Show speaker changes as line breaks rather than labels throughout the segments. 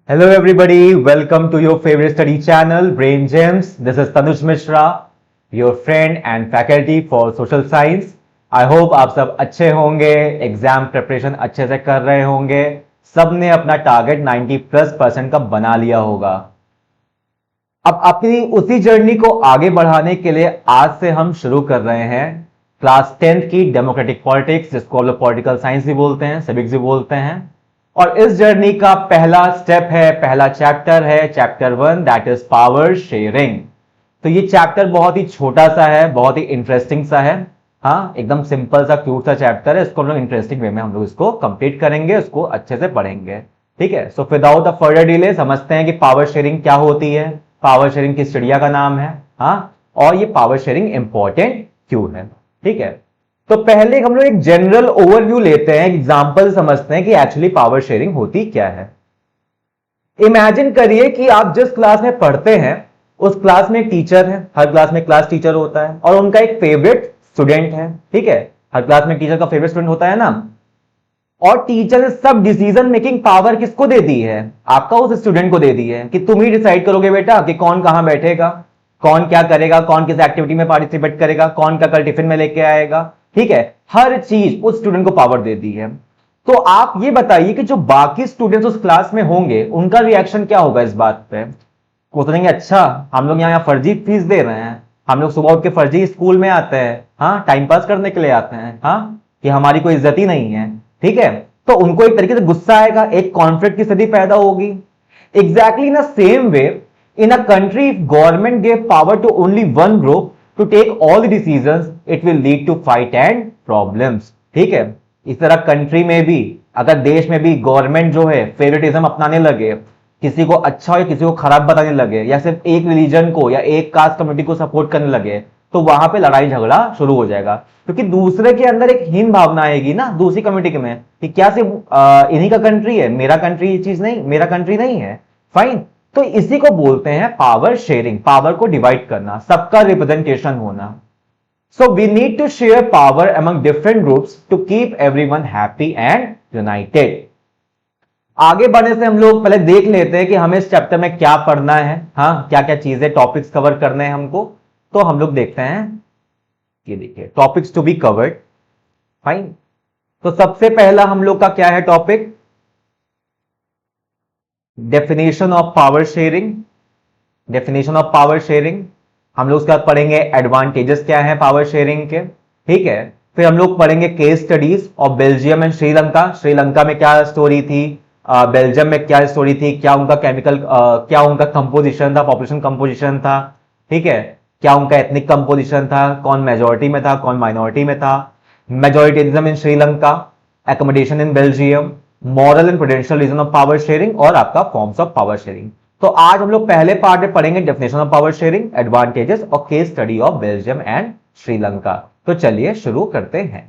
Hello everybody, welcome to your favorite study channel, Brain Gems. This is Tanuj Mishra, your friend and faculty for social science. I hope आप सब अच्छे होंगे, exam preparation अच्छे से कर रहे होंगे, सबने अपना टारगेट 90+% का बना लिया होगा। अब अपनी उसी जर्नी को आगे बढ़ाने के लिए आज से हम शुरू कर रहे हैं क्लास 10th की डेमोक्रेटिक पॉलिटिक्स, जिसको हम लोग पॉलिटिकल साइंस भी बोलते हैं, सिविक्स भी बोलते हैं। और इस जर्नी का पहला स्टेप है, पहला चैप्टर है chapter 1, that is power sharing. तो ये चैप्टर बहुत ही छोटा सा है, बहुत ही इंटरेस्टिंग सा है। हाँ, एकदम सिंपल सा क्यूट सा चैप्टर है। इसको हम लोग इंटरेस्टिंग वे में हम लोग इसको कंप्लीट करेंगे, उसको अच्छे से पढ़ेंगे। ठीक है, so without a further delay समझते हैं कि पावर शेयरिंग क्या होती है, पावर शेयरिंग किस चिड़िया का नाम है, हाँ, और ये पावर शेयरिंग इंपॉर्टेंट क्यों है। ठीक है, तो पहले हम लोग एक जनरल ओवरव्यू लेते हैं, एग्जांपल समझते हैं कि एक्चुअली पावर शेयरिंग होती क्या है। इमेजिन करिए कि आप जिस क्लास में पढ़ते हैं उस क्लास में टीचर है, हर क्लास में क्लास टीचर होता है और उनका एक फेवरेट स्टूडेंट है। ठीक है, हर क्लास में टीचर का फेवरेट स्टूडेंट होता है ना। और टीचर ने सब डिसीजन मेकिंग पावर किसको दे दी है? आपका उस स्टूडेंट को दे दी है कि तुम ही डिसाइड करोगे बेटा कि कौन कहां बैठेगा, कौन क्या करेगा, कौन किस एक्टिविटी में पार्टिसिपेट करेगा, कौन क्या कल टिफिन में लेके आएगा। ठीक है, हर चीज उस स्टूडेंट को पावर दे दी है। तो आप ये बताइए कि जो बाकी स्टूडेंट्स उस क्लास में होंगे उनका रिएक्शन क्या होगा इस बात पे? वो सोचेंगे अच्छा हम लोग यहाँ फर्जी फीस दे रहे हैं, हम लोग सुबह उठ के फर्जी स्कूल में आते हैं, हाँ, टाइम पास करने के लिए आते हैं, हाँ, कि हमारी कोई इज्जत ही नहीं है। ठीक है, तो उनको एक तरीके से गुस्सा आएगा, एक कॉन्फ्लिक्ट की स्थिति पैदा होगी। Exactly in same way, in a country if government give power to only one group to take all the decisions, it will lead to fight and problems. ठीक है, इस तरह कंट्री में भी, अगर देश में भी गवर्नमेंट जो है फेवरेटिज्म अपनाने लगे, किसी को अच्छा या किसी को खराब बताने लगे, या सिर्फ एक रिलीजन को या एक कास्ट कम्युनिटी को सपोर्ट करने लगे, तो वहां पे लड़ाई झगड़ा शुरू हो जाएगा। क्योंकि दूसरे के अंदर एक हीन भावना आएगी ना दूसरी कम्युनिटी में कि क्या सिर्फ इन्हीं का कंट्री है, मेरा कंट्री ये चीज नहीं, मेरा कंट्री नहीं है। फाइन, तो इसी को बोलते हैं पावर शेयरिंग, पावर को डिवाइड करना, सबका रिप्रेजेंटेशन होना। So we need to share power among different groups to keep everyone happy and united. आगे बढ़ने से हम लोग पहले देख लेते हैं कि हमें इस चैप्टर में क्या पढ़ना है, हाँ, क्या क्या चीजें टॉपिक्स कवर करने हैं हमको। तो हम लोग देखते हैं, ये देखिए topics to be covered. Fine, तो सबसे पहला हम लोग का क्या है topic? Definition of power sharing. Definition of power sharing हम लोग उसके बाद पढ़ेंगे एडवांटेजेस क्या है पावर शेयरिंग के। ठीक है, फिर हम लोग पढ़ेंगे case studies of Belgium and Sri Lanka. Sri Lanka में क्या स्टोरी थी, बेल्जियम में क्या स्टोरी थी, क्या उनका केमिकल, क्या उनका कंपोजिशन था, पॉपुलेशन कंपोजिशन था। ठीक है, क्या उनका एथनिक कंपोजिशन था, कौन मेजोरिटी में था, कौन माइनॉरिटी में था, majoritarianism in Sri Lanka, accommodation in Belgium, moral and prudential reason of power sharing और आपका फॉर्म्स ऑफ पावर शेयरिंग। तो आज हम लोग पहले पार्ट में पढ़ेंगे definition of power sharing, advantages और case study of Belgium and Sri Lanka. तो चलिए शुरू करते हैं।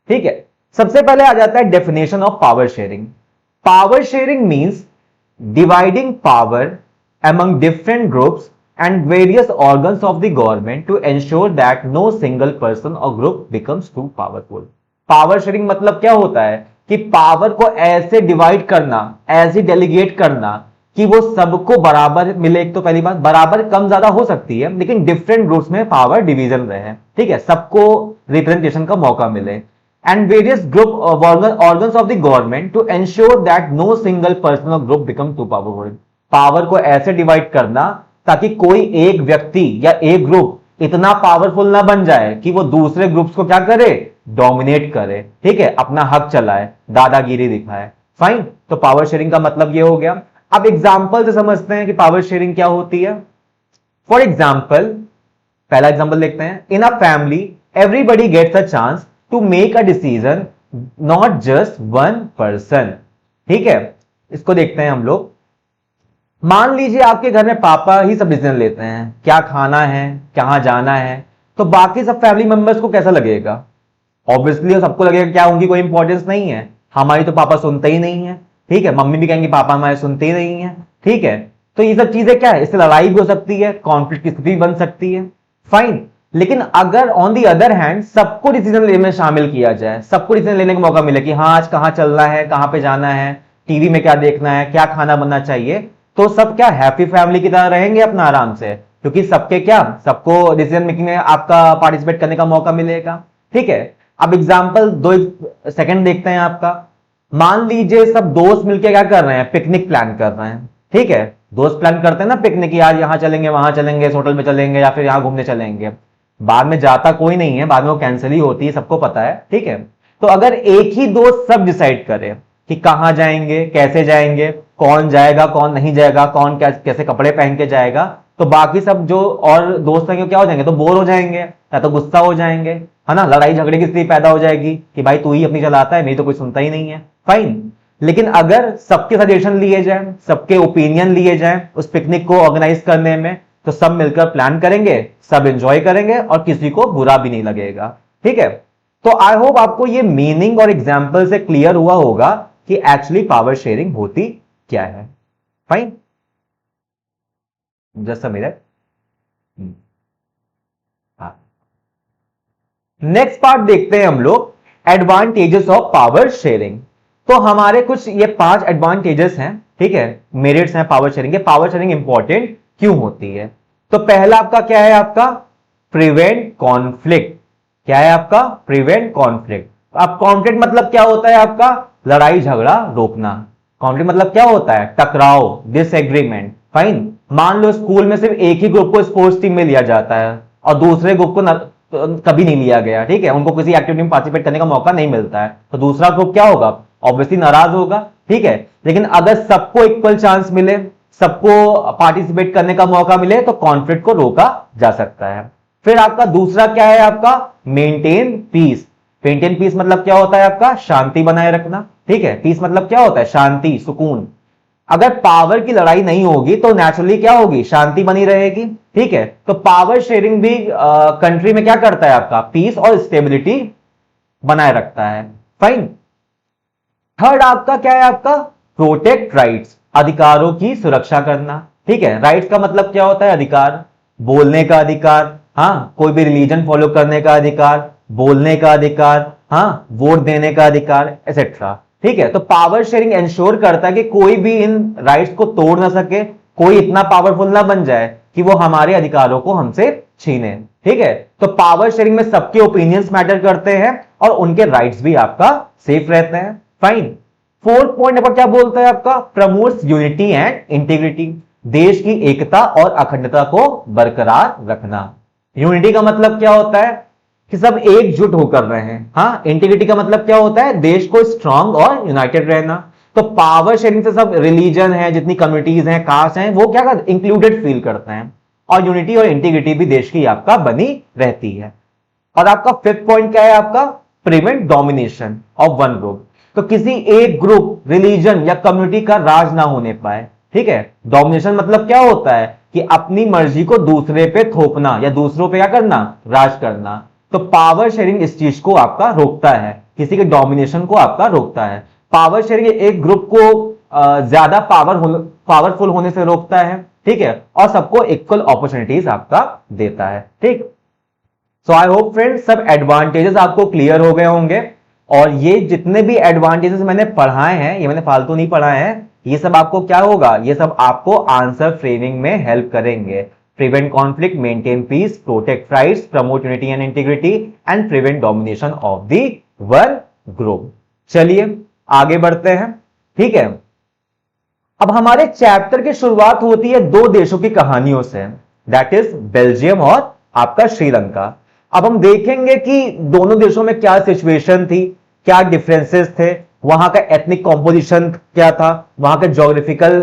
ठीक है, सबसे पहले आ जाता है definition of power sharing. Power sharing means dividing power among different groups and various organs of the government to ensure that no single person or group becomes too powerful. Power sharing मतलब क्या होता है कि power को ऐसे divide करना, ऐसे delegate करना कि वो सबको बराबर मिले। एक तो पहली बात, बराबर कम ज्यादा हो सकती है लेकिन डिफरेंट ग्रुप्स में पावर डिवीजन रहे। ठीक है, सबको रिप्रेजेंटेशन का मौका मिले। And various group organs of the government to ensure that no single person or group become too powerful. Power को ऐसे डिवाइड करना ताकि कोई एक व्यक्ति या एक ग्रुप इतना पावरफुल ना बन जाए कि वो दूसरे ग्रुप्स को क्या करे, डोमिनेट करे। ठीक है, अपना हक चलाए, दादागिरी दिखाए। फाइन, तो पावर शेयरिंग का मतलब ये हो गया। अब एग्जाम्पल से समझते हैं कि पावर शेयरिंग क्या होती है। फॉर एग्जाम्पल, पहला एग्जाम्पल देखते हैं। In a family everybody gets a chance to make a decision, not just one person. ठीक है, इसको देखते हैं हम लोग। मान लीजिए आपके घर में पापा ही सब डिसीजन लेते हैं, क्या खाना है, कहां जाना है, तो बाकी सब फैमिली मेंबर्स को कैसा लगेगा? ऑब्वियसली सबको लगेगा क्या उनकी कोई इंपॉर्टेंस नहीं है, हमारी तो पापा सुनते ही नहीं है। ठीक है, मम्मी भी कहेंगे पापा हमारे सुनते ही नहीं है। ठीक है, तो ये सब चीजें क्या है, इससे लड़ाई भी हो सकती है, कॉन्फ्लिक्ट की स्थिति बन सकती है। फाइन, लेकिन अगर ऑन दी अदर हैंड सबको डिसीजन लेने में शामिल किया जाए, सबको डिसीजन लेने का मौका मिले कि हाँ आज कहां चलना है, कहां पे जाना है, टीवी में क्या देखना है, क्या खाना बनना चाहिए, तो सब क्या हैप्पी फैमिली की तरह रहेंगे अपना आराम से, क्योंकि सबको डिसीजन मेकिंग में आपका पार्टिसिपेट करने का मौका मिलेगा। ठीक है, अब एग्जाम्पल 2 सेकंड देखते हैं आपका। मान लीजिए सब दोस्त मिलकर क्या कर रहे हैं, पिकनिक प्लान कर रहे हैं। ठीक है, दोस्त प्लान करते हैं ना पिकनिक, यार यहां चलेंगे, वहां चलेंगे, इस होटल में चलेंगे, या फिर यहां घूमने चलेंगे। बाद में जाता कोई नहीं है, बाद में वो कैंसिल ही होती है, सबको पता है। ठीक है, तो अगर एक ही दोस्त सब डिसाइड करे कि कहां जाएंगे, कैसे जाएंगे, कौन जाएगा कौन नहीं जाएगा, कौन कैसे कपड़े पहन के जाएगा, तो बाकी सब जो और दोस्त हैं क्या हो जाएंगे, तो बोर हो जाएंगे या तो गुस्सा हो जाएंगे, है ना, लड़ाई झगड़े की स्थिति पैदा हो जाएगी कि भाई तू ही अपनी चलाता है, मेरी तो कोई सुनता ही नहीं है। फाइन, लेकिन अगर सबके सजेशन लिए जाए, सबके ओपिनियन लिए जाए उस पिकनिक को ऑर्गेनाइज करने में, तो सब मिलकर प्लान करेंगे, सब एंजॉय करेंगे और किसी को बुरा भी नहीं लगेगा। ठीक है, तो आई होप आपको ये मीनिंग और एग्जाम्पल से क्लियर हुआ होगा कि एक्चुअली पावर शेयरिंग होती क्या है। Fine, just a minute. हाँ, नेक्स्ट पार्ट देखते हैं हम लोग, एडवांटेजेस ऑफ पावर शेयरिंग। तो हमारे कुछ ये 5 एडवांटेजेस हैं। ठीक है, मेरिट्स हैं पावर शेयरिंग के। पावर शेयरिंग इंपॉर्टेंट क्यों होती है, तो पहला आपका क्या है, आपका प्रिवेंट कॉन्फ्लिक्ट। क्या है आपका, प्रिवेंट कॉन्फ्लिक्ट। अब कॉन्फ्लिक्ट मतलब क्या होता है, आपका लड़ाई झगड़ा रोकना। कॉन्फ्लिक्ट मतलब क्या होता है, टकराव, डिसएग्रीमेंट। फाइन, मान लो स्कूल में सिर्फ एक ही ग्रुप को स्पोर्ट्स टीम में लिया जाता है और दूसरे ग्रुप को तो कभी नहीं लिया गया। ठीक है, उनको किसी एक्टिविटी में पार्टिसिपेट करने का मौका नहीं मिलता है, तो दूसरा ग्रुप क्या होगा, ऑब्वियसली नाराज होगा। ठीक है, लेकिन अगर सबको इक्वल चांस मिले, सबको पार्टिसिपेट करने का मौका मिले, तो कॉन्फ्लिक्ट को रोका जा सकता है। फिर आपका दूसरा क्या है, आपका मेंटेन पीस। मेंटेन पीस मतलब क्या होता है, आपका शांति बनाए रखना। ठीक है, पीस मतलब क्या होता है, शांति, सुकून। अगर पावर की लड़ाई नहीं होगी तो नेचुरली क्या होगी, शांति बनी रहेगी। ठीक है, तो पावर शेयरिंग भी कंट्री में क्या करता है, आपका पीस और स्टेबिलिटी बनाए रखता है। फाइन, थर्ड आपका क्या है, आपका प्रोटेक्ट राइट्स, अधिकारों की सुरक्षा करना। ठीक है, राइट्स का मतलब क्या होता है, अधिकार, बोलने का अधिकार, हाँ, कोई भी रिलीजन फॉलो करने का अधिकार, बोलने का अधिकार, हाँ, वोट देने का अधिकार, एक्सेट्रा। ठीक है, तो पावर शेयरिंग इंश्योर करता है कि कोई भी इन राइट्स को तोड़ ना सके, कोई इतना पावरफुल ना बन जाए कि वो हमारे अधिकारों को हमसे छीने। ठीक है, तो पावर शेयरिंग में सबके ओपिनियंस मैटर करते हैं और उनके राइट्स भी आपका सेफ रहते हैं। फाइन, फोर्थ पॉइंट आपका क्या बोलता है, आपका प्रमोट्स यूनिटी एंड इंटीग्रिटी, देश की एकता और अखंडता को बरकरार रखना। यूनिटी का मतलब क्या होता है कि सब एकजुट होकर रहे हैं। हाँ, इंटीग्रिटी का मतलब क्या होता है, देश को स्ट्रांग और यूनाइटेड रहना। तो पावर शेयरिंग से सब रिलीजन है, जितनी कम्युनिटीज हैं, कास्ट हैं, वो क्या इंक्लूडेड फील करते हैं, और यूनिटी और इंटीग्रिटी भी देश की आपका बनी रहती है। और आपका फिफ्थ पॉइंट क्या है, आपका prevent domination of one group, तो किसी एक ग्रुप, रिलीजन या कम्युनिटी का राज ना होने पाए। ठीक है, डोमिनेशन मतलब क्या होता है कि अपनी मर्जी को दूसरे पे थोपना या दूसरों पे क्या करना, राज करना। तो पावर शेयरिंग इस चीज को आपका रोकता है, किसी के डोमिनेशन को आपका रोकता है। पावर शेयरिंग एक ग्रुप को ज्यादा पावरफुल होने से रोकता है। ठीक है, और सबको इक्वल अपॉर्चुनिटीज आपका देता है। ठीक, सो आई होप फ्रेंड्स सब एडवांटेजेस आपको क्लियर हो गए होंगे, और ये जितने भी एडवांटेजेस मैंने पढ़ाए हैं, ये मैंने फालतू नहीं पढ़ाए हैं, ये सब आपको क्या होगा, ये सब आपको आंसर फ्रेमिंग में हेल्प करेंगे। Prevent conflict, maintain piece, protect rights, promote unity and integrity and prevent domination of the one group. चलिए आगे बढ़ते हैं। ठीक है, अब हमारे चैप्टर की शुरुआत होती है 2 देशों की कहानियों से, दैट इज बेल्जियम और आपका श्रीलंका। अब हम देखेंगे कि दोनों देशों में क्या सिचुएशन थी, क्या डिफरेंसेस थे, वहां का एथनिक कॉम्पोजिशन क्या था, वहां के ज्योग्राफिकल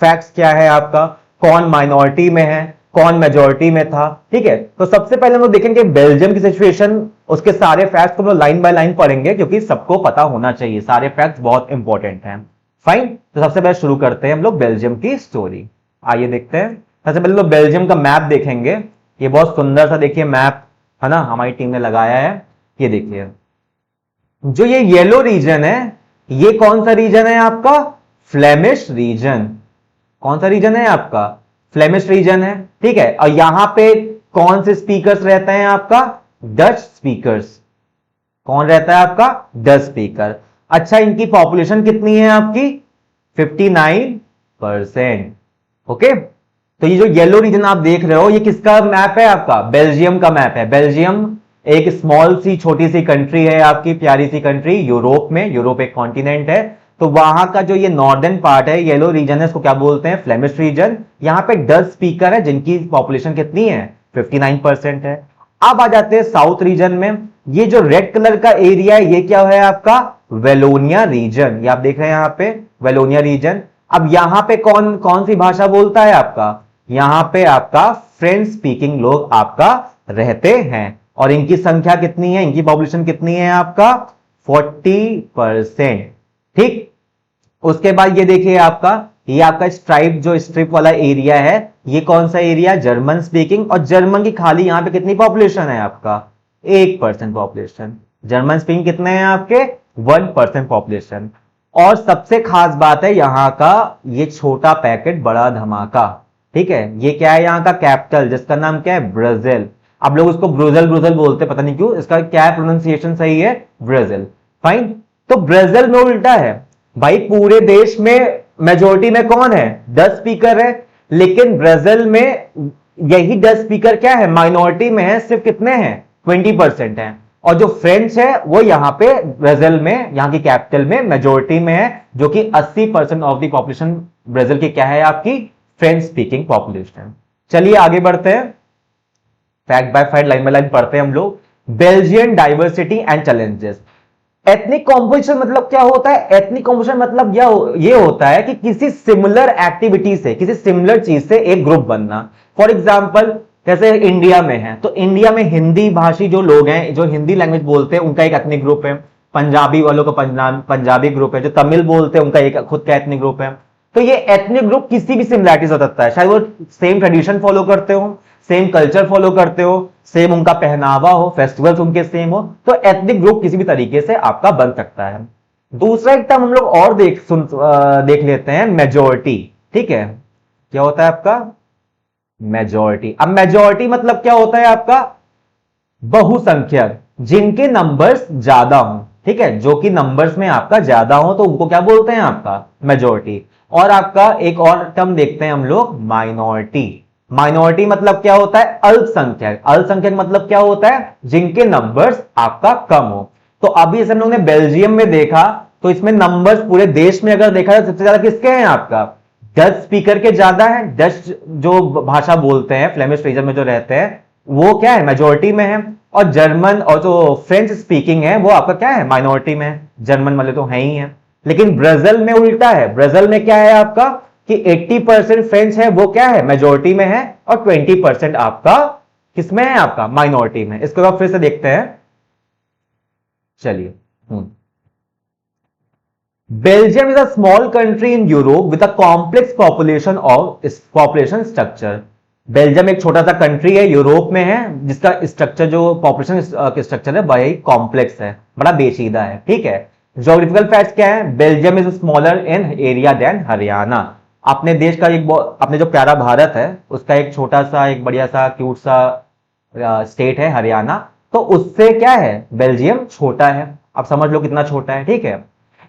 फैक्ट्स क्या है, आपका कौन माइनॉरिटी में है, कौन मेजॉरिटी में था। ठीक है, तो सबसे पहले हम लोग देखेंगे बेल्जियम की सिचुएशन, उसके सारे फैक्ट्स को हम लोग लाइन बाय लाइन पढ़ेंगे, क्योंकि सबको पता होना चाहिए, सारे फैक्ट्स बहुत इंपॉर्टेंट हैं। फाइन, तो सबसे पहले शुरू करते हैं हम लोग बेल्जियम की स्टोरी। आइए देखते हैं। सबसे पहले लोग बेल्जियम का मैप देखेंगे। ये बहुत सुंदर सा देखिए मैप है ना, हमारी टीम ने लगाया है। ये देखिए, जो ये येलो रीजन है, ये कौन सा रीजन है आपका, फ्लेमिश रीजन। कौन सा रीजन है आपका, फ्लेमिश रीजन है। ठीक है, और यहां पे कौन से स्पीकर्स रहते हैं, आपका डच स्पीकर्स। कौन रहता है आपका, डच स्पीकर। अच्छा, इनकी पॉपुलेशन कितनी है आपकी, 59%। ओके, तो ये जो येलो रीजन आप देख रहे हो ये किसका मैप है? आपका बेल्जियम का मैप है। बेल्जियम एक स्मॉल सी छोटी सी कंट्री है, आपकी प्यारी सी कंट्री, यूरोप में। यूरोप एक कॉन्टिनेंट है, तो वहां का जो ये नॉर्दर्न पार्ट है, येलो रीजन है, इसको क्या बोलते हैं? Flemish region. यहां पे 10 स्पीकर है जिनकी पॉपुलेशन कितनी है? 59% है। अब आ जाते हैं साउथ रीजन में। ये जो रेड कलर का एरिया है ये क्या है? आपका वेलोनिया रीजन। ये आप देख रहे हैं यहां पे वेलोनिया रीजन। अब यहां पे कौन कौन सी भाषा बोलता है? आपका यहां पे आपका फ्रेंच स्पीकिंग लोग आपका रहते हैं, और इनकी संख्या कितनी है? इनकी पॉपुलेशन कितनी है? आपका 40%। ठीक, उसके बाद ये देखिए आपका, ये आपका स्ट्राइप जो स्ट्रिप वाला एरिया है, ये कौन सा एरिया? German speaking. और जर्मन की खाली यहां पे कितनी पॉपुलेशन है? आपका 1% पॉपुलेशन। जर्मन स्पीकिंग कितने हैं आपके? 1% पॉपुलेशन। और सबसे खास बात है यहां का ये छोटा पैकेट बड़ा धमाका। ठीक है, ये क्या है? यहां का कैपिटल, जिसका नाम क्या है? ब्राजील। आप लोग उसको ब्रुजल ब्रुजल बोलते पता नहीं क्यों, इसका क्या है प्रोनाउंसिएशन सही है? ब्राजील। फाइन। तो ब्राजील में उल्टा है भाई, पूरे देश में मेजोरिटी में कौन है? 10 स्पीकर है, लेकिन ब्राजील में यही 10 स्पीकर क्या है? माइनॉरिटी में है। सिर्फ कितने हैं? 20% है। और जो फ्रेंच है वो यहां पे ब्राजील में, यहां की कैपिटल में मेजोरिटी में है, जो कि 80% ऑफ द पॉपुलेशन ब्राजील की क्या है? आपकी फ्रेंच स्पीकिंग पॉपुलेशन। चलिए आगे बढ़ते हैं, fact bye fact line by line पढ़ते हैं हम लोग। Belgian diversity and challenges. Ethnic composition मतलब क्या होता है? एथनिक कॉम्पोजिशन मतलब ये होता है कि किसी सिमिलर एक्टिविटी से, किसी सिमिलर चीज से एक ग्रुप बनना। फॉर एग्जाम्पल जैसे इंडिया में है, तो इंडिया में हिंदी भाषी जो लोग हैं, जो हिंदी लैंग्वेज बोलते हैं, उनका एक एथनिक ग्रुप है। पंजाबी वालों का पंजाबी ग्रुप है। जो तमिल बोलते हैं उनका एक खुद का एथनिक ग्रुप है। तो ये एथनिक ग्रुप किसी भी सिमिलैरिटी हो सकता है, शायद वो सेम ट्रेडिशन फॉलो करते हो, सेम कल्चर फॉलो करते हो, सेम उनका पहनावा हो, फेस्टिवल्स उनके सेम हो, तो एथनिक ग्रुप किसी भी तरीके से आपका बन सकता है। दूसरा एक टर्म हम लोग और देख लेते हैं, मेजोरिटी। ठीक है, क्या होता है आपका? मेजोरिटी। अब मेजोरिटी मतलब क्या होता है आपका? बहुसंख्यक, जिनके नंबर्स ज्यादा हो। ठीक है, जो कि नंबर्स में आपका ज्यादा हो, तो उनको क्या बोलते हैं? आपका मेजोरिटी। और आपका एक और टर्म देखते हैं हम लोग, माइनॉरिटी। माइनॉरिटी मतलब क्या होता है? अल्पसंख्यक। अल्पसंख्यक मतलब क्या होता है? जिनके नंबर्स आपका कम हो। तो अभी जैसे हम लोगों ने बेल्जियम में देखा, तो इसमें नंबर्स पूरे देश में अगर देखा जाए सबसे ज्यादा किसके हैं? आपका डच स्पीकर के ज्यादा है। डच जो भाषा बोलते हैं, फ्लेमिश रीजन में जो रहते हैं, वो क्या है? मेजोरिटी में है। और जर्मन और जो फ्रेंच स्पीकिंग है वो आपका क्या है? माइनॉरिटी में है। जर्मन वाले तो है ही है। लेकिन ब्राजील में उल्टा है। ब्राजील में क्या है आपका कि 80% फ्रेंच है, वो क्या है? मेजोरिटी में है। और 20% आपका किसमें है? आपका माइनॉरिटी में। इसको आप फिर से देखते हैं, चलिए। Belgium is a small country in Europe with a complex population structure. Belgium एक छोटा सा कंट्री है, यूरोप में है, जिसका स्ट्रक्चर, जो पॉपुलेशन स्ट्रक्चर है, बड़ा कॉम्प्लेक्स है, बड़ा पेचीदा है। ठीक है, ज्योग्राफिकल फैक्ट्स क्या है? Belgium is smaller in area than Haryana. अपने देश का अपने जो प्यारा भारत है उसका एक छोटा सा, एक बढ़िया सा, क्यूट सा स्टेट है हरियाणा, तो उससे क्या है? बेल्जियम छोटा है। अब समझ लो कितना छोटा है। ठीक है,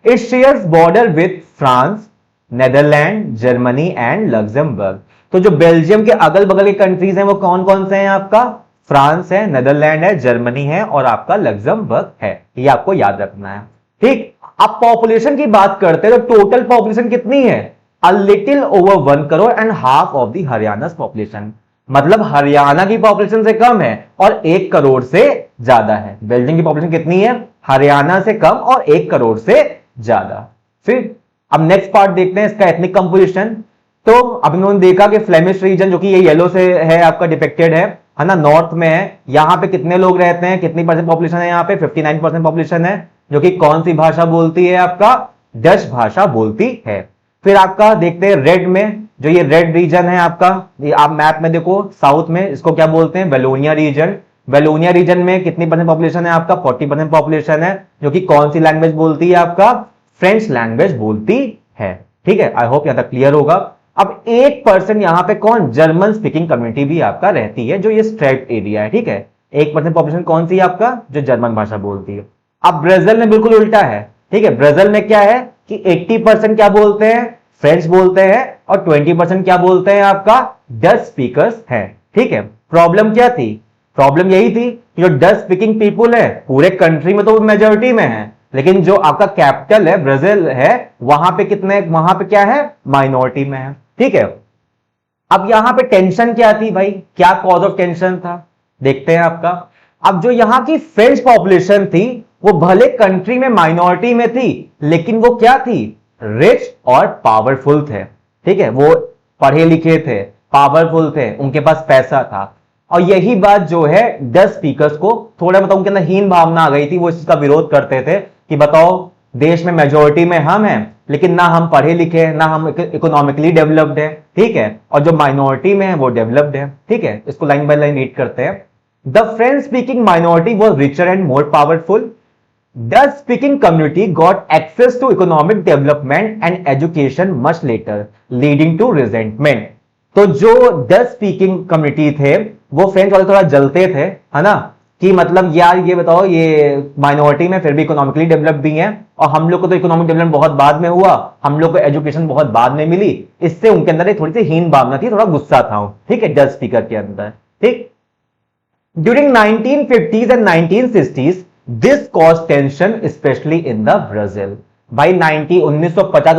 it shares border with France, Netherland, Germany and Luxembourg. तो जो बेल्जियम के अगल बगल के कंट्रीज हैं वो कौन कौन से हैं? आपका फ्रांस है, नेदरलैंड है, जर्मनी है, और आपका लग्जमबर्ग है। ये आपको याद रखना है। ठीक, अब पॉपुलेशन की बात करते हैं, तो टोटल पॉपुलेशन कितनी है? A little over 1 crore and half of the Haryana population. मतलब हरियाणा की पॉपुलेशन से कम है और 1 करोड़ से ज्यादा है। बेल्जियम की पॉपुलेशन कितनी है? हरियाणा से कम और 1 करोड़ से ज्यादा। फिर अब नेक्स्ट पार्ट देखते हैं इसका, एथनिक कंपोजिशन। तो अब इन्होंने देखा कि फ्लेमिश रीजन, जो कि ये येलो से है आपका डिपिक्टेड है ना, नॉर्थ में है। यहां पे कितने लोग रहते हैं? कितनी परसेंट पॉपुलेशन है? यहाँ पे 59% पॉपुलेशन है, जो कि कौन सी भाषा बोलती है? आपका डच भाषा बोलती है। फिर आपका देखते हैं रेड में, जो ये रेड रीजन है आपका, ये आप मैप में देखो, साउथ में इसको क्या बोलते हैं? Wallonia reason. वेलोनिया रीजन में कितनी परसेंट पॉपुलेशन है? आपका 40% पॉपुलेशन है, जो कि कौन सी लैंग्वेज बोलती है? आपका फ्रेंच लैंग्वेज बोलती है। ठीक है, आई होप यहां तक क्लियर होगा। अब 1% यहां पे कौन? जर्मन स्पीकिंग कम्युनिटी भी आपका रहती है, जो ये स्ट्रेप एरिया है। ठीक है, 1% पॉपुलेशन कौन सी है? आपका जो जर्मन भाषा बोलती है। अब ब्राजील में बिल्कुल उल्टा है, ठीक है, ब्राजील में क्या है कि 80% क्या बोलते हैं, फ्रेंच बोलते हैं, और 20% क्या बोलते हैं, आपका डच स्पीकर्स हैं। ठीक है, प्रॉब्लम क्या थी, प्रॉब्लम यही थी कि जो डच स्पीकिंग पीपुल है पूरे कंट्री में तो मेजोरिटी में है, लेकिन जो आपका कैपिटल है ब्राजील है, वहां पे कितने, वहां पे क्या है, माइनॉरिटी में है। ठीक है, अब यहां पे टेंशन क्या थी भाई, क्या कॉज ऑफ टेंशन था, देखते हैं आपका। अब जो यहां की फ्रेंच पॉपुलेशन थी वो भले कंट्री में माइनॉरिटी में थी, लेकिन वो क्या थी, रिच और पावरफुल थे। ठीक है, वो पढ़े लिखे थे, पावरफुल थे, उनके पास पैसा था। और यही बात जो है डच स्पीकर्स को थोड़ा मतलब उनके अंदर हीन भावना आ गई थी, वो इस चीज का विरोध करते थे कि बताओ देश में मेजोरिटी में हम हैं, लेकिन ना हम पढ़े लिखे हैं, ना हम इकोनॉमिकली डेवलप्ड है। ठीक है, और जो माइनॉरिटी में है वो डेवलप्ड है। ठीक है, इसको लाइन बाय लाइन रीड करते हैं। The French speaking minority was richer and more powerful. Dutch speaking community got access to economic development and education much later, leading to resentment. तो जो डच स्पीकिंग कम्युनिटी थे वो French वाले थोड़ा जलते थे, है ना, कि मतलब यार ये बताओ ये माइनॉरिटी में फिर भी इकोनॉमिकली डेवलप भी हैं, और हम लोग को तो इकोनॉमिक डेवलपमेंट बहुत बाद में हुआ, हम लोग को एजुकेशन बहुत बाद में मिली। इससे उनके अंदर एक थोड़ी सी हीन भावना थी, थोड़ा गुस्सा था। ठीक है, डच स्पीकर के अंदर। ठीक, during 1950s and 1960s this cause tension specially in the Brazil. भाई 1950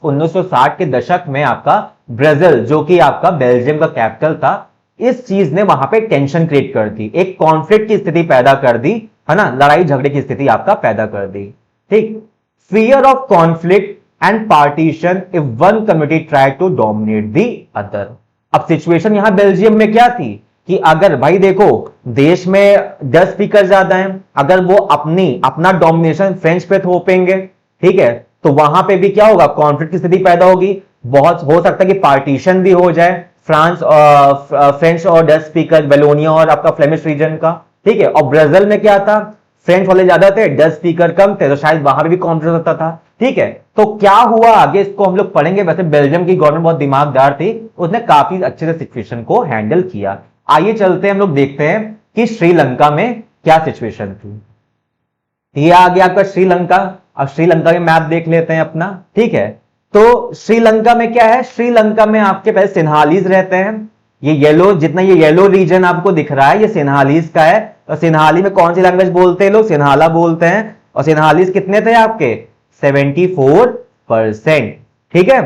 1960 के दशक में आपका ब्राजील, जो कि आपका बेल्जियम का कैपिटल था, इस चीज ने वहां पे टेंशन क्रिएट कर दी, एक कॉन्फ्लिक्ट की स्थिति पैदा कर दी, है ना, लड़ाई झगड़े की स्थिति आपका पैदा कर दी। ठीक, fear of conflict and partition if one community try to dominate the other. अब सिचुएशन यहां बेल्जियम में क्या थी कि अगर भाई देखो देश में 10 स्पीकर ज्यादा हैं, अगर वो अपना डोमिनेशन फ्रेंच पे थोपेंगे, ठीक है, तो वहां पे भी क्या होगा, कॉन्फ्लिक्ट की स्थिति पैदा होगी। बहुत हो सकता है कि पार्टीशन भी हो जाए फ्रेंच और डच स्पीकर, वेलोनिया और आपका फ्लेमिश रीजन का। ठीक है, और ब्राजील में क्या था, फ्रेंच वाले ज्यादा थे, डच स्पीकर कम थे, तो शायद वहां भी कॉन्फ्लिक्ट होता था। ठीक है, तो क्या हुआ आगे इसको हम लोग पढ़ेंगे। वैसे बेल्जियम की गवर्नमेंट बहुत दिमागदार थी, उसने काफी अच्छे से सिचुएशन को हैंडल किया। आइए चलते हैं, हम लोग देखते हैं कि श्रीलंका में क्या सिचुएशन थी। ये आ गया आपका श्रीलंका। अब श्रीलंका के मैप देख लेते हैं अपना। ठीक है, तो श्रीलंका में क्या है, श्रीलंका में आपके पहले सिन्हालीज रहते हैं। ये येलो, जितना ये येलो रीजन आपको दिख रहा है ये सिन्हालीज का है। और सिन्हाली में कौन सी लैंग्वेज बोलते हैं लोग, सिन्हाला बोलते हैं। और सिन्हालीज कितने थे आपके, 74%। ठीक है,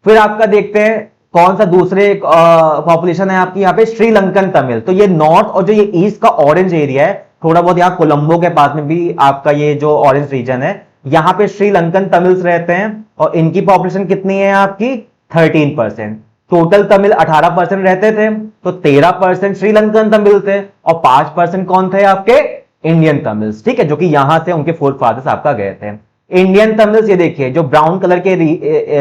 फिर आपका देखते हैं कौन सा दूसरे पॉपुलेशन है आपकी यहाँ पे, श्रीलंकन तमिल। तो ये नॉर्थ और जो ये ईस्ट का ऑरेंज एरिया है, थोड़ा बहुत यहाँ कोलंबो के पास में भी आपका ये जो ऑरेंज रीजन है, यहाँ पे श्रीलंकन तमिल्स रहते हैं। और इनकी पॉपुलेशन कितनी है आपकी, 13%। टोटल तमिल 18% रहते थे, तो 13% श्रीलंकन तमिल थे, और 5% कौन थे आपके, इंडियन तमिल्स। ठीक है, जो कि यहां से उनके फोर फादर्स आपका गए थे। इंडियन तमिल्स ये देखिए, जो ब्राउन कलर के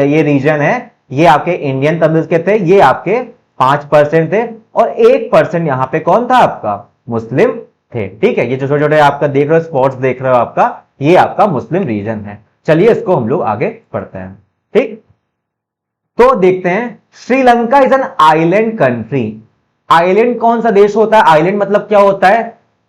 ये रीजन है, ये आपके इंडियन तमिल्स के थे, ये आपके 5% थे, और 1% यहां पे कौन था आपका, मुस्लिम थे। ठीक है, ये जो छोटे छोटे आपका देख रहे हो स्पॉट्स देख रहे हो आपका, ये आपका मुस्लिम रीजन है। चलिए इसको हम लोग आगे पढ़ते हैं। ठीक, तो देखते हैं, Sri Lanka is an island country. Island कौन सा देश होता है, आइलैंड मतलब क्या होता है,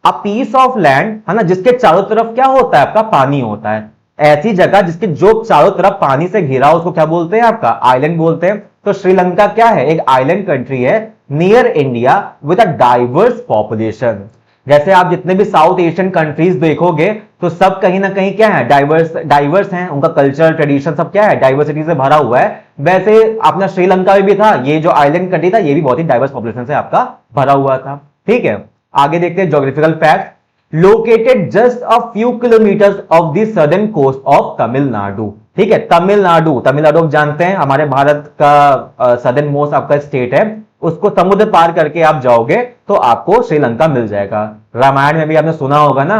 अ पीस ऑफ लैंड, है ना, जिसके चारों तरफ क्या होता है आपका, पानी होता है। ऐसी जगह जिसके जो चारों तरफ पानी से घिरा उसको क्या बोलते हैं आपका, आइलैंड बोलते हैं। तो श्रीलंका क्या है, एक आइलैंड कंट्री है near India with a diverse population. जैसे आप जितने भी साउथ एशियन कंट्रीज देखोगे तो सब कहीं ना कहीं क्या है, डाइवर्स हैं, उनका कल्चर ट्रेडिशन सब क्या है, डाइवर्सिटी से भरा हुआ है। वैसे अपना श्रीलंका में भी था, ये जो आइलैंड कंट्री था ये भी बहुत ही डाइवर्स पॉपुलेशन से आपका भरा हुआ था। ठीक है, आगे देखते हैं geographical fact. Located just a few kilometres off the southern coast of Tamil Nadu. ठीक है, तमिलनाडु, तमिलनाडु आप जानते हैं हमारे भारत का सदर्न मोस्ट आपका स्टेट है। उसको समुद्र पार करके आप जाओगे तो आपको श्रीलंका मिल जाएगा। रामायण में भी आपने सुना होगा ना,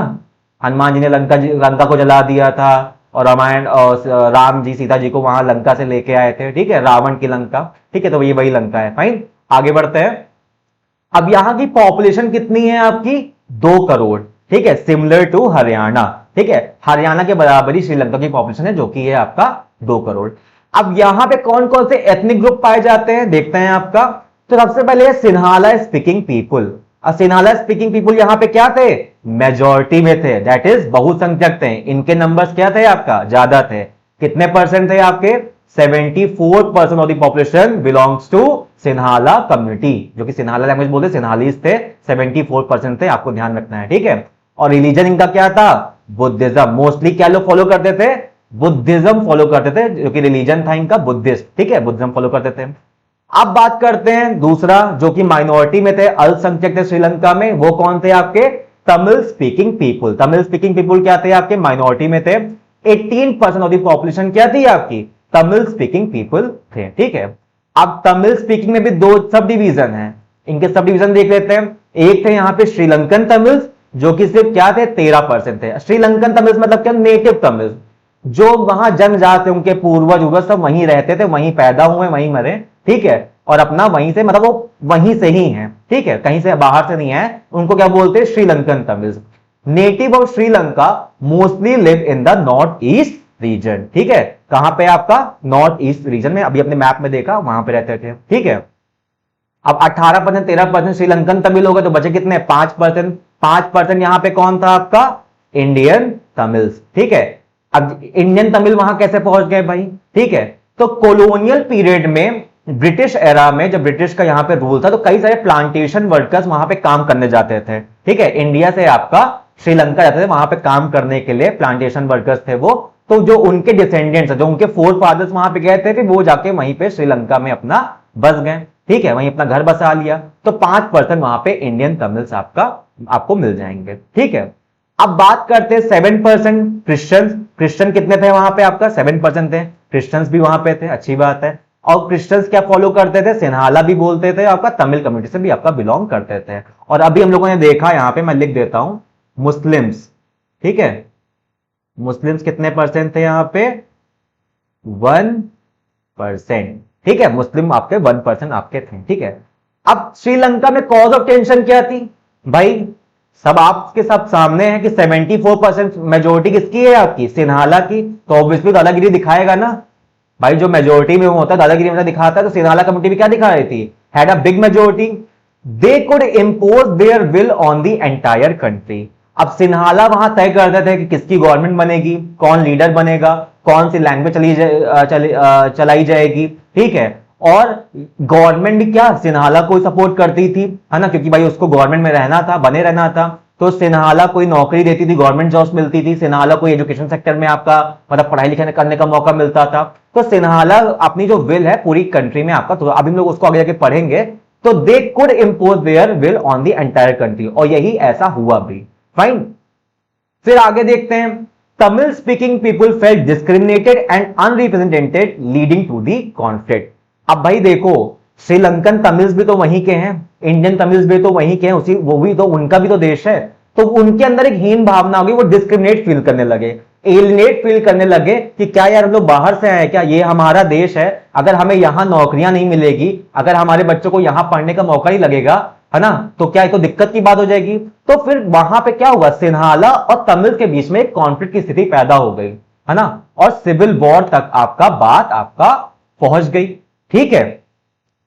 हनुमान जी ने लंका को जला दिया था, और रामायण और राम जी सीता जी को वहां लंका से लेके आए थे। ठीक है, रावण की लंका। ठीक है, तो ये वही लंका है। फाइन, आगे बढ़ते हैं। अब यहां की पॉपुलेशन कितनी है आपकी, 2 करोड़। ठीक है, सिमिलर टू हरियाणा। ठीक है, हरियाणा के बराबर ही श्रीलंका की पॉपुलेशन है, जो कि है आपका 2 करोड़। अब यहां पे कौन कौन से एथनिक ग्रुप पाए जाते हैं देखते हैं आपका। तो सबसे पहले Sinhala speaking people. Sinhala speaking people यहां पे क्या थे, मेजॉरिटी में थे, दैट इज बहुसंख्यक थे, इनके नंबर्स क्या थे आपका, ज्यादा थे। कितने परसेंट थे आपके, 74% of the population belongs to Sinhala community, जो कि सिन्हाला लैंग्वेज बोलते सिन्हालीज थे, 74% थे, आपको ध्यान रखना है, ठीक है। और रिलीजन इनका क्या था, बुद्धिज्म। मोस्टली क्या लोग फॉलो करते थे, बुद्धिज्म फॉलो करते थे, जो कि रिलीजन था इनका बुद्धिस्ट, ठीक है, बुद्धिज्म फॉलो करते थे। अब बात करते हैं दूसरा, जो कि माइनॉरिटी में थे, अल्पसंख्यक थे श्रीलंका में, वो कौन थे आपके, Tamil speaking people. Tamil speaking people क्या थे आपके, माइनॉरिटी में थे। 18% ऑफ द पॉपुलेशन क्या थी आपकी, तमिल स्पीकिंग पीपुल थे, ठीक है। अब तमिल स्पीकिंग में भी दो सब डिवीजन है, इनके सब डिवीजन देख लेते हैं। एक थे यहां पे श्रीलंकन तमिल्स, जो कि सिर्फ क्या थे, 13% थे। श्रीलंकन तमिल्स मतलब क्या, नेटिव तमिल्स, जो वहां जन्मजात थे, उनके पूर्वज सब वहीं रहते थे, वहीं पैदा हुए, वहीं मरे, ठीक है, और अपना वहीं से मतलब वो वहीं से ही हैं, ठीक है, कहीं से बाहर से नहीं है, उनको क्या बोलते हैं, Sri Lankan Tamils. Native of Sri Lanka mostly live in the north east region, ठीक है, कहां पे आपका, नॉर्थ ईस्ट रीजन में, अभी अपने मैप में देखा वहां पे रहते थे, ठीक है। अब 18% 13% श्रीलंकन तमिल हो गए, तो बचे कितने, 5%। 5% यहां पे कौन था आपका, इंडियन तमिल्स, ठीक है। अब इंडियन तमिल वहां कैसे पहुंच गए भाई, ठीक है। तो कॉलोनियल पीरियड में, ब्रिटिश एरा में, जब ब्रिटिश का यहां पे रूल था, तो कई सारे प्लांटेशन वर्कर्स वहां पे काम करने जाते थे, ठीक है। इंडिया से आपका श्रीलंका जाते थे, वहां पे काम करने के लिए प्लांटेशन वर्कर्स थे वो, तो जो उनके डिसेंडेंट्स, जो उनके फोर फादर्स वहां पे गए थे, फिर वो जाके वहीं पे श्रीलंका में अपना बस गए, ठीक है, वहीं अपना घर बसा लिया। तो 5% वहां पे इंडियन तमिल्स आपको मिल जाएंगे, ठीक है। अब बात करते हैं 7% क्रिश्चियंस। क्रिश्चियन कितने थे वहां पे आपका, 7% थे, क्रिश्चियंस भी वहां पे थे, अच्छी बात है। और क्रिश्चियंस क्या फॉलो करते थे, सिन्हाला भी बोलते थे, आपका तमिल कम्युनिटी से भी आपका बिलोंग करते थे। और अभी हम लोगों ने देखा, यहां पे मैं लिख देता हूं, मुस्लिम्स, ठीक है, मुस्लिम्स कितने परसेंट थे यहां पे, 1%, ठीक है, मुस्लिम आपके 1% आपके थे, ठीक है। अब श्रीलंका में कॉज ऑफ टेंशन क्या थी भाई, सब आपके सब सामने है कि 74% मेजोरिटी किसकी है आपकी, सिन्हाला की, तो ऑब्वियसली दादागिरी दिखाएगा ना भाई, जो मेजोरिटी में होता है दादागिरी में दिखाता है, तो सिन्हाला कम्युनिटी भी क्या दिखा रही थी, had a big majority, they could impose their will on the entire country. अब सिन्हाला वहां तय करते थे कि किसकी गवर्नमेंट बनेगी, कौन लीडर बनेगा, कौन सी लैंग्वेज चलाई जाएगी, ठीक है। और गवर्नमेंट भी क्या सिन्हाला को सपोर्ट करती थी, है ना, क्योंकि भाई उसको गवर्नमेंट में रहना था, बने रहना था, तो सिन्हाला कोई नौकरी देती थी, गवर्नमेंट जॉब्स मिलती थी, सिन्हाला को एजुकेशन सेक्टर में आपका मतलब पढ़ाई लिखाई करने का मौका मिलता था। तो सिन्हाला अपनी जो विल है पूरी कंट्री में आपका, तो अभी हम लोग उसको आगे जाके पढ़ेंगे, तो they could impose their will on the entire country, और यही ऐसा हुआ भी, फाइन। फिर आगे देखते हैं, Tamil speaking people felt discriminated and unrepresented leading to the conflict. अब भाई देखो, श्रीलंकन तमिल्स भी तो वहीं के हैं, इंडियन तमिल्स भी तो वहीं के हैं, उसी वो भी तो उनका भी तो देश है, तो उनके अंदर एक हीन भावना होगी, वो डिस्क्रिमिनेट फील करने लगे, एलिनेट फील करने लगे कि क्या यार हम लोग बाहर से आए, क्या ये हमारा देश है, अगर हमें यहां नौकरियां नहीं मिलेगी, अगर हमारे बच्चों को यहां पढ़ने का मौका नहीं लगेगा, है ना, तो क्या ये तो दिक्कत की बात हो जाएगी। तो फिर वहां पे क्या हुआ, सिन्हाला और तमिल के बीच में एक कॉन्फ्लिक्ट की स्थिति पैदा हो गई, है ना, और सिविल वॉर तक बात आपका पहुंच गई, ठीक है।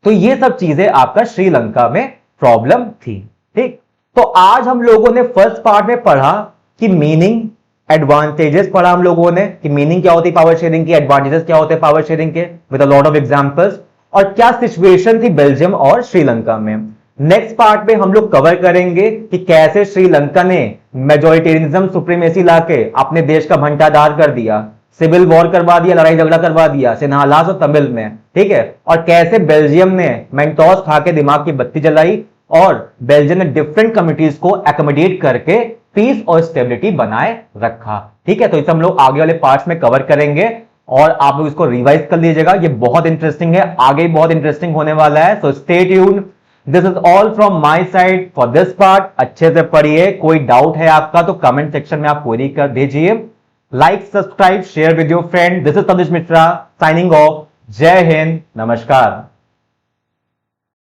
तो ये सब चीजें आपका श्रीलंका में प्रॉब्लम थी, ठीक। तो आज हम लोगों ने फर्स्ट पार्ट में पढ़ा कि मीनिंग, एडवांटेजेस पढ़ा हम लोगों ने कि मीनिंग क्या होती है पावर शेयरिंग की, एडवांटेजेस क्या होते हैं पावर शेयरिंग के, with a lot of examples, और क्या सिचुएशन थी बेल्जियम और श्रीलंका में। नेक्स्ट पार्ट में हम लोग कवर करेंगे कि कैसे श्रीलंका ने मेजोरिटेरियनिज्म सुप्रीमेसी लाके अपने देश का भंटाधार कर दिया, सिविल वॉर करवा दिया, लड़ाई झगड़ा करवा दिया सिन्हालास और तमिल में, ठीक है, और कैसे बेल्जियम ने मेंटोस खा के दिमाग की बत्ती जलाई और बेल्जियम ने डिफरेंट कम्युनिटीज को एकोमोडेट करके पीस और स्टेबिलिटी बनाए रखा, ठीक है। तो इसे हम लोग आगे वाले पार्ट्स में कवर करेंगे और आप लोग इसको रिवाइज कर लीजिएगा, ये बहुत इंटरेस्टिंग है, आगे बहुत इंटरेस्टिंग होने वाला है, so stay tuned. This is all from my side for this part. अच्छे से पढ़िए, कोई डाउट है आपका तो कमेंट सेक्शन में आप क्वेरी कर दीजिए। Like, subscribe, share with your friend. This is Tanuj Mishra signing off. जय हिंद, नमस्कार।